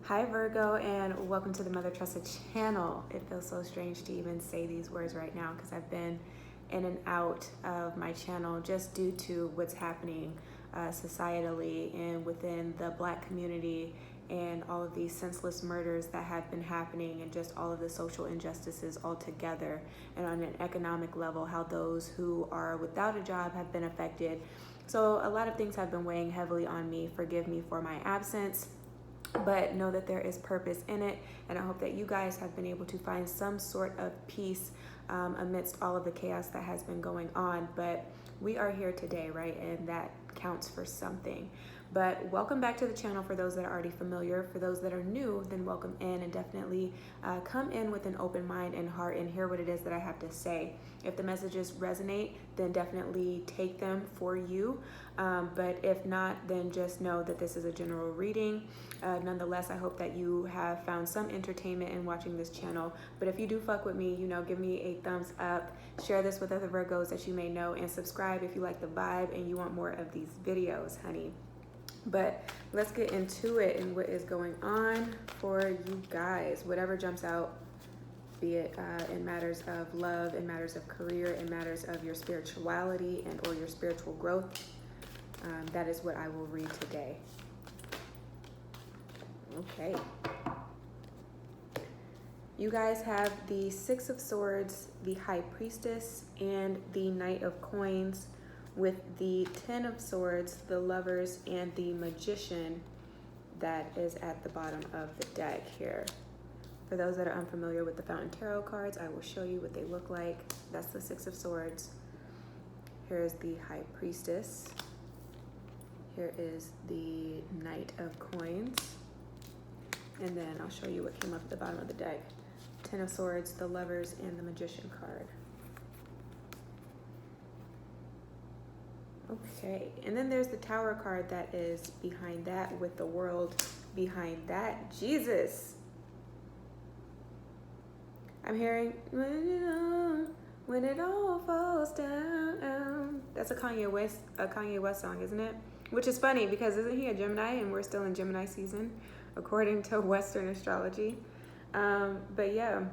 Hi Virgo, and welcome to the Mother Tressa channel. It feels so strange to even say these words right now because I've been in and out of my channel just due to what's happening societally and within the Black community and all of these senseless murders that have been happening and just all of the social injustices altogether, and on an economic level, how those who are without a job have been affected. So a lot of things have been weighing heavily on me. Forgive me for my absence, but know that there is purpose in it, and I hope that you guys have been able to find some sort of peace amidst all of the chaos that has been going on. But we are here today, right? And that counts for something. But welcome back to the channel for those that are already familiar. For those that are new, then welcome in, and definitely come in with an open mind and heart and hear what it is that I have to say. If the messages resonate, then definitely take them for you. But if not, then just know that this is a general reading. Nonetheless, I hope that you have found some entertainment in watching this channel. But if you do fuck with me, give me a thumbs up, share this with other Virgos that you may know, and subscribe if you like the vibe and you want more of these videos, honey. But let's get into it and what is going on for you guys. Whatever jumps out, be it in matters of love, in matters of career, in matters of your spirituality and or your spiritual growth, that is what I will read today. Okay. You guys have the Six of Swords, the High Priestess, and the Knight of Coins, with the Ten of Swords, the Lovers, and the Magician that is at the bottom of the deck here. For those that are unfamiliar with the Fountain Tarot cards, I will show you what they look like. That's the Six of Swords. Here's the High Priestess. Here is the Knight of Coins. And then I'll show you what came up at the bottom of the deck. Ten of Swords, the Lovers, and the Magician card. Okay, and then there's the Tower card that is behind that, with the World behind that. Jesus! I'm hearing, when it all falls down. That's a Kanye West song, isn't it? Which is funny because isn't he a Gemini, and we're still in Gemini season, according to Western astrology. But yeah,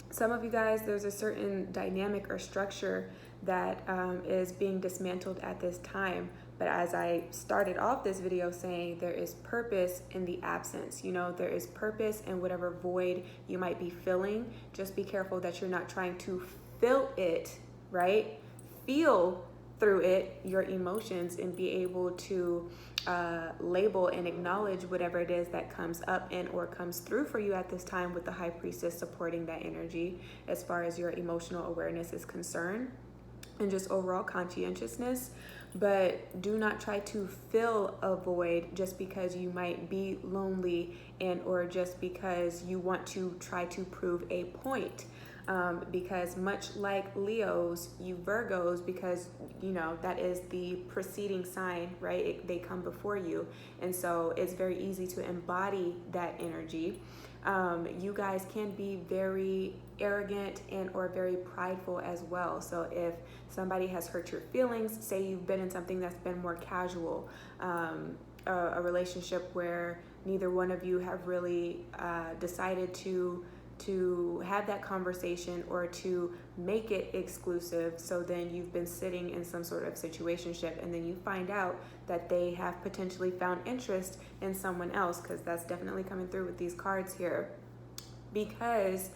some of you guys, there's a certain dynamic or structure that is being dismantled at this time. But as I started off this video saying, there is purpose in the absence. There is purpose in whatever void you might be feeling. Just be careful that you're not trying to fill it, right? Feel through it your emotions and be able to label and acknowledge whatever it is that comes up and or comes through for you at this time, with the High Priestess supporting that energy as far as your emotional awareness is concerned and just overall conscientiousness. But do not try to fill a void just because you might be lonely and or just because you want to try to prove a point. Because much like Leos, you Virgos, because that is the preceding sign, right? They come before you, and so it's very easy to embody that energy. You guys can be very arrogant and or very prideful as well. So if somebody has hurt your feelings, say you've been in something that's been more casual, a relationship where neither one of you have really decided to have that conversation or to make it exclusive. So then you've been sitting in some sort of situationship, and then you find out that they have potentially found interest in someone else, because that's definitely coming through with these cards here. Because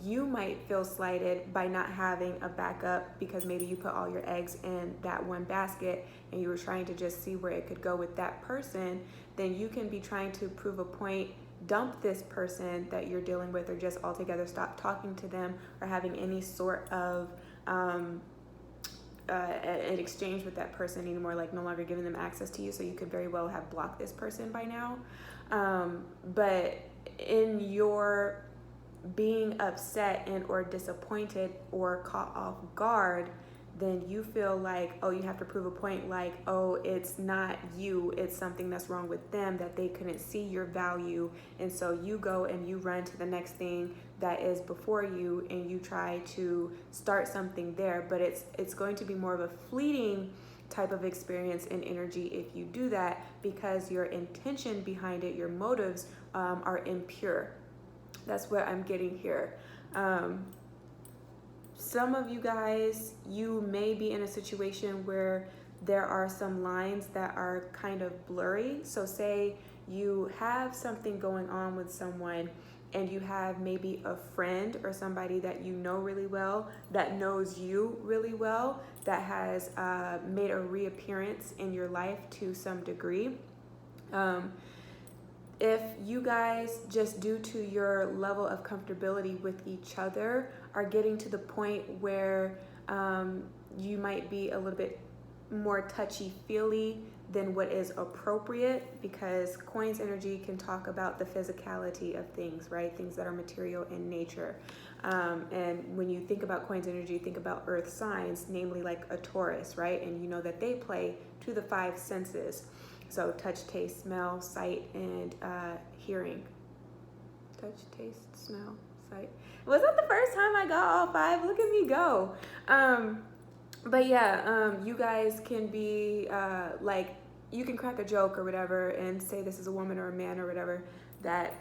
you might feel slighted by not having a backup, because maybe you put all your eggs in that one basket and you were trying to just see where it could go with that person. Then you can be trying to prove a point, dump this person that you're dealing with, or just altogether stop talking to them or having any sort of an exchange with that person anymore, like no longer giving them access to you. So you could very well have blocked this person by now. But in your being upset and or disappointed or caught off guard, then you feel like, oh, you have to prove a point, like, oh, it's not you, it's something that's wrong with them, that they couldn't see your value. And so you go and you run to the next thing that is before you and you try to start something there. But it's going to be more of a fleeting type of experience and energy if you do that, because your intention behind it, your motives, are impure. That's what I'm getting here. Some of you guys, you may be in a situation where there are some lines that are kind of blurry. So say you have something going on with someone, and you have maybe a friend or somebody that you know really well, that knows you really well, that has made a reappearance in your life to some degree. If you guys, just due to your level of comfortability with each other, are getting to the point where you might be a little bit more touchy-feely than what is appropriate, because coins energy can talk about the physicality of things, right? Things that are material in nature. And when you think about coins energy, think about earth signs, namely like a Taurus, right? And you know that they play to the 5 senses. So touch, taste, smell, sight, and hearing. Touch, taste, smell, sight. Was that the first time I got all 5? Look at me go. But yeah, you guys can be like, you can crack a joke or whatever and say this is a woman or a man or whatever that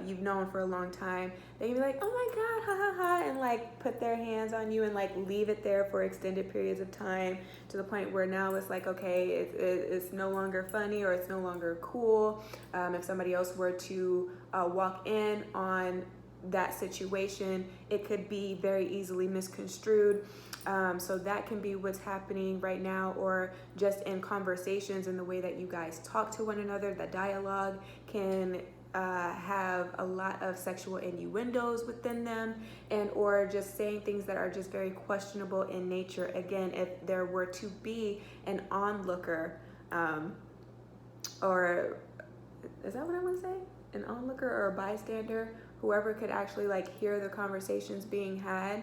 you've known for a long time. They can be like, oh my God, ha ha ha, and like put their hands on you and like leave it there for extended periods of time, to the point where now it's like, okay, it's no longer funny, or it's no longer cool. If somebody else were to walk in on that situation, it could be very easily misconstrued. So that can be what's happening right now, or just in conversations, in the way that you guys talk to one another. The dialogue can have a lot of sexual innuendos within them, and or just saying things that are just very questionable in nature. Again, if there were to be an onlooker, or is that what I want to say? An onlooker or a bystander, whoever could actually like hear the conversations being had.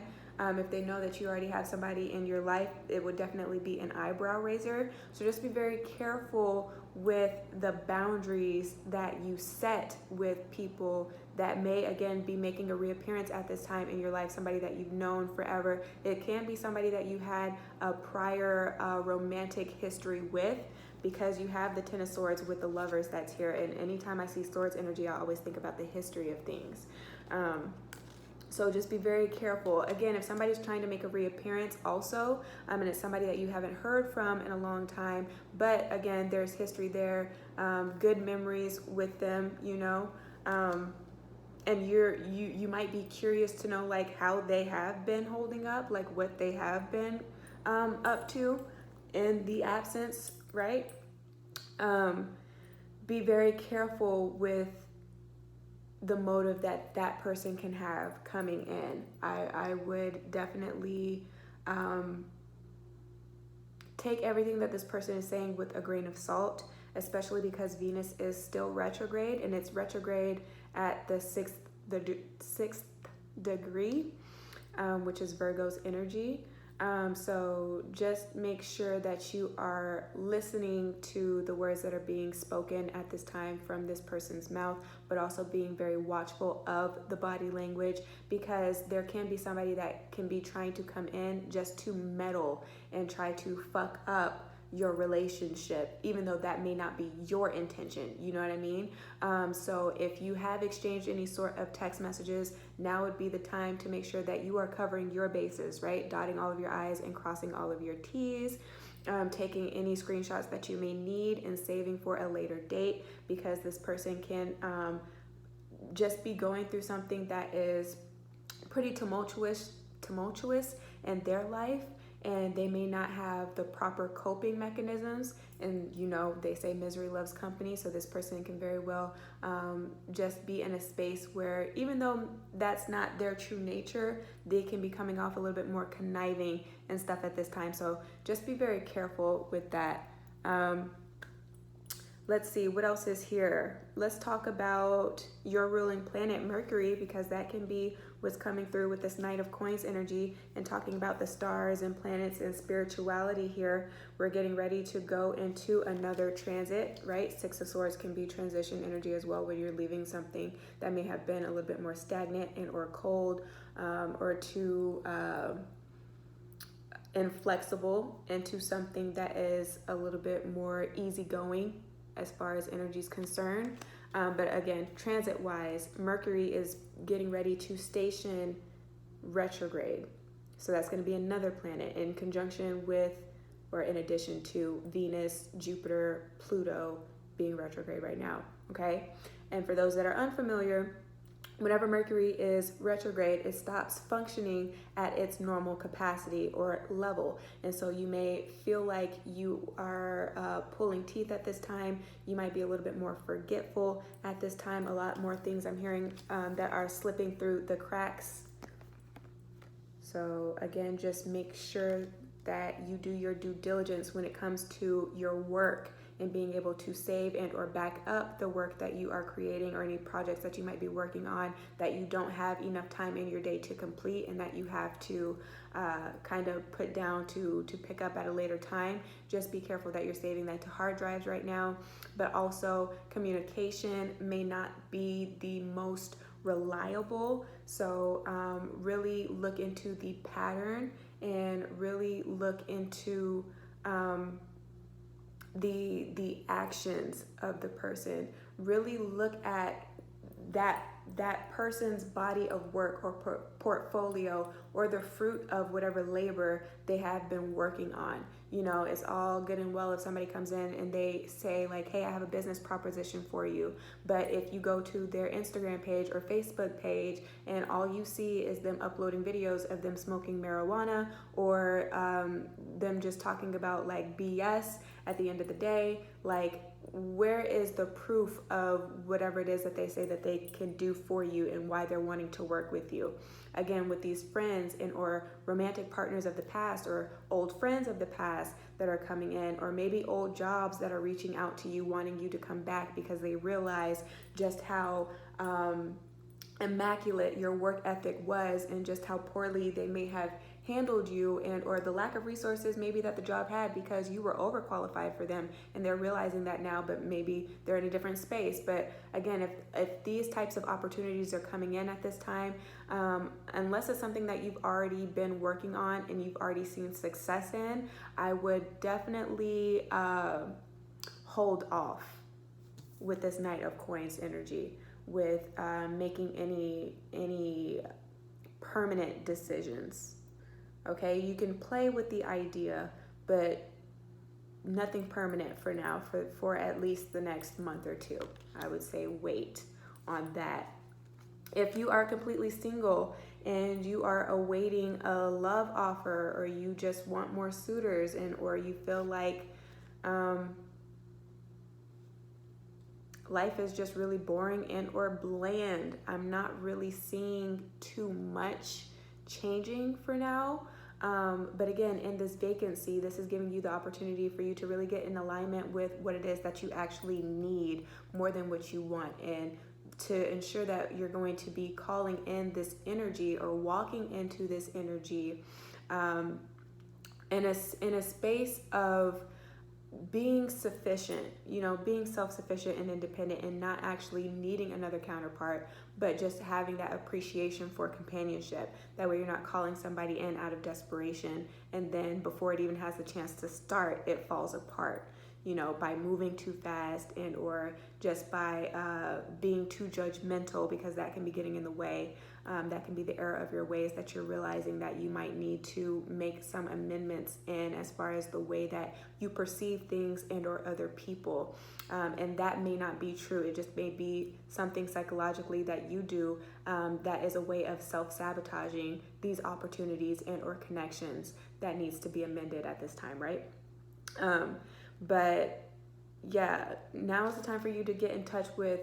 If they know that you already have somebody in your life, it would definitely be an eyebrow raiser. So just be very careful with the boundaries that you set with people that may, again, be making a reappearance at this time in your life, somebody that you've known forever. It can be somebody that you had a prior romantic history with, because you have the 10 of Swords with the Lovers that's here. And anytime I see Swords energy, I always think about the history of things. So just be very careful. Again, if somebody's trying to make a reappearance also, and it's somebody that you haven't heard from in a long time, but again, there's history there, good memories with them, you know, and you might be curious to know like how they have been holding up, like what they have been up to in the absence, right? Be very careful with the motive that that person can have coming in. I would definitely take everything that this person is saying with a grain of salt, especially because Venus is still retrograde, and it's retrograde at the sixth degree, which is Virgo's energy. So just make sure that you are listening to the words that are being spoken at this time from this person's mouth, but also being very watchful of the body language, because there can be somebody that can be trying to come in just to meddle and try to fuck up your relationship, even though that may not be your intention, you know what I mean? So if you have exchanged any sort of text messages, now would be the time to make sure that you are covering your bases, right? Dotting all of your I's and crossing all of your T's, taking any screenshots that you may need and saving for a later date, because this person can just be going through something that is pretty tumultuous in their life, and they may not have the proper coping mechanisms. And you know, they say misery loves company, so this person can very well just be in a space where, even though that's not their true nature, they can be coming off a little bit more conniving and stuff at this time. So just be very careful with that. Let's see, what else is here? Let's talk about your ruling planet, Mercury, because that can be what's coming through with this Knight of Coins energy, and talking about the stars and planets and spirituality here. We're getting ready to go into another transit, right? Six of Swords can be transition energy as well, where you're leaving something that may have been a little bit more stagnant and or cold, or too inflexible into something that is a little bit more easygoing as far as energy is concerned. But again, transit-wise, Mercury is getting ready to station retrograde. So that's going to be another planet in conjunction with, or in addition to, Venus, Jupiter, Pluto being retrograde right now, okay? And for those that are unfamiliar, whenever Mercury is retrograde, it stops functioning at its normal capacity or level. And so you may feel like you are pulling teeth at this time. You might be a little bit more forgetful at this time. A lot more things I'm hearing that are slipping through the cracks. So again, just make sure that you do your due diligence when it comes to your work and being able to save and or back up the work that you are creating, or any projects that you might be working on that you don't have enough time in your day to complete and that you have to kind of put down to pick up at a later time. Just be careful that you're saving that to hard drives right now. But also, communication may not be the most reliable, so really look into the pattern and really look into the actions of the person. Really look at that person's body of work or portfolio, or the fruit of whatever labor they have been working on. You know, it's all good and well if somebody comes in and they say like, hey, I have a business proposition for you. But if you go to their Instagram page or Facebook page and all you see is them uploading videos of them smoking marijuana, or them just talking about like BS at the end of the day, like, where is the proof of whatever it is that they say that they can do for you and why they're wanting to work with you? Again, with these friends and or romantic partners of the past, or old friends of the past that are coming in, or maybe old jobs that are reaching out to you wanting you to come back because they realize just how immaculate your work ethic was and just how poorly they may have handled you, and or the lack of resources maybe that the job had because you were overqualified for them, and they're realizing that now, but maybe they're in a different space. But again, if these types of opportunities are coming in at this time, unless it's something that you've already been working on and you've already seen success in, I would definitely hold off with this Knight of Coins energy with making any permanent decisions. Okay, you can play with the idea, but nothing permanent for now, for at least the next month or two. I would say wait on that. If you are completely single and you are awaiting a love offer, or you just want more suitors, and or you feel like life is just really boring and or bland, I'm not really seeing too much changing for now. But again, in this vacancy, this is giving you the opportunity for you to really get in alignment with what it is that you actually need more than what you want, and to ensure that you're going to be calling in this energy or walking into this energy in a space of being sufficient, being self-sufficient and independent, and not actually needing another counterpart, but just having that appreciation for companionship. That way you're not calling somebody in out of desperation, and then before it even has a chance to start, it falls apart, by moving too fast, and or just by being too judgmental, because that can be getting in the way. That can be the error of your ways, that you're realizing that you might need to make some amendments in as far as the way that you perceive things and or other people. And that may not be true. It just may be something psychologically that you do that is a way of self-sabotaging these opportunities and or connections that needs to be amended at this time, right? But yeah, now is the time for you to get in touch with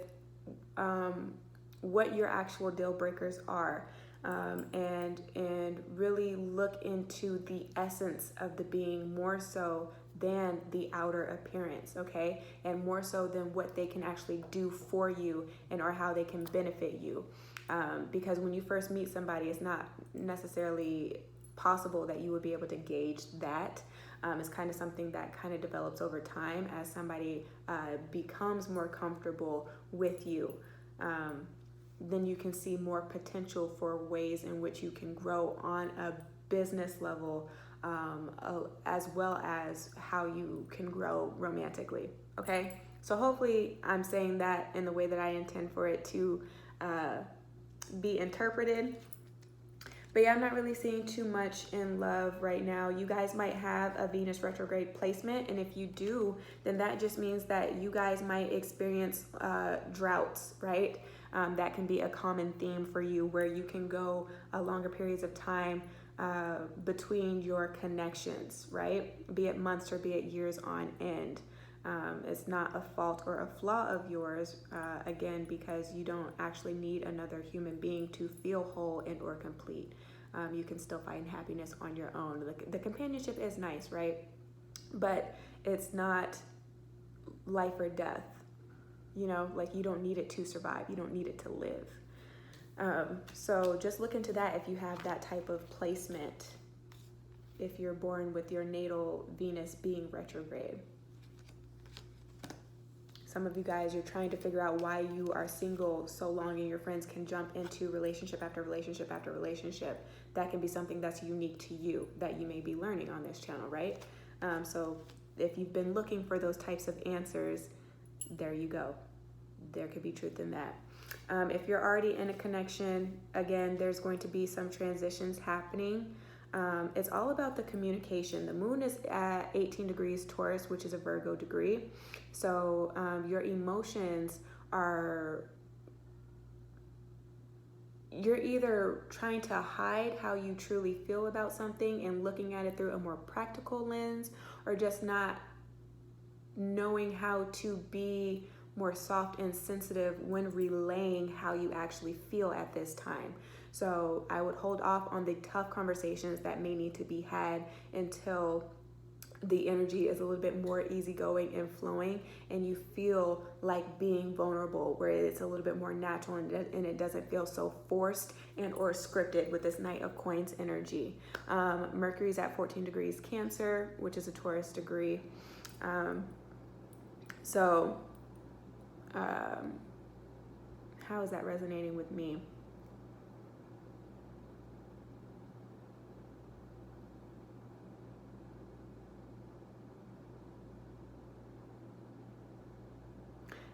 what your actual deal breakers are, and really look into the essence of the being, more so than the outer appearance, okay? And more so than what they can actually do for you and or how they can benefit you. Because when you first meet somebody, it's not necessarily possible that you would be able to gauge that. It's kind of something that kind of develops over time as somebody becomes more comfortable with you. Then you can see more potential for ways in which you can grow on a business level, as well as how you can grow romantically. Okay, so hopefully I'm saying that in the way that I intend for it to be interpreted. But yeah, I'm not really seeing too much in love right now. You guys might have a Venus retrograde placement, and if you do, then that just means that you guys might experience droughts, right? That can be a common theme for you, where you can go longer periods of time between your connections, right? Be it months or be it years on end. It's not a fault or a flaw of yours, again, because you don't actually need another human being to feel whole and or complete. You can still find happiness on your own. The companionship is nice, right? But it's not life or death. You know, like, you don't need it to survive. You don't need it to live. So just look into that if you have that type of placement, if you're born with your natal Venus being retrograde. Some of you guys, you're trying to figure out why you are single so long, and your friends can jump into relationship after relationship after relationship. That can be something that's unique to you that you may be learning on this channel, right? So if you've been looking for those types of answers, there you go. There could be truth in that. If you're already in a connection, again, there's going to be some transitions happening. It's all about the communication. The moon is at 18 degrees Taurus, which is a Virgo degree. So your emotions are, you're either trying to hide how you truly feel about something and looking at it through a more practical lens, or just not knowing how to be more soft and sensitive when relaying how you actually feel at this time. So I would hold off on the tough conversations that may need to be had until the energy is a little bit more easygoing and flowing, and you feel like being vulnerable, where it's a little bit more natural and it doesn't feel so forced and or scripted with this Knight of Coins energy. Mercury's at 14 degrees Cancer, which is a Taurus degree. How is that resonating with me?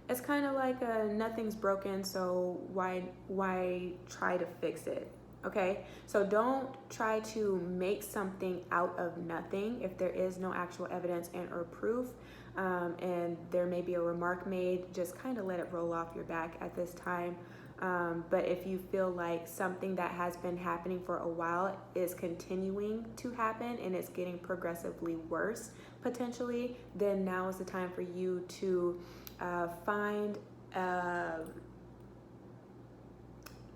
It's kind of like nothing's broken, so why try to fix it? Okay, so don't try to make something out of nothing if there is no actual evidence and or proof, and there may be a remark made. Just kind of let it roll off your back at this time. But if you feel like something that has been happening for a while is continuing to happen and it's getting progressively worse potentially, then now is the time for you to find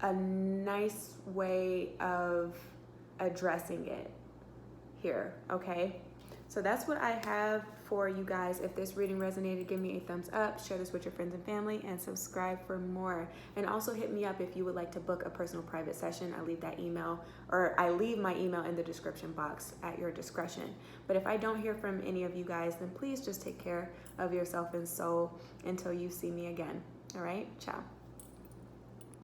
a nice way of addressing it here, okay? So that's what I have for you guys. If this reading resonated, give me a thumbs up, share this with your friends and family, and subscribe for more. And also hit me up if you would like to book a personal private session. I leave my email in the description box at your discretion. But if I don't hear from any of you guys, then please just take care of yourself and soul until you see me again. All right, ciao.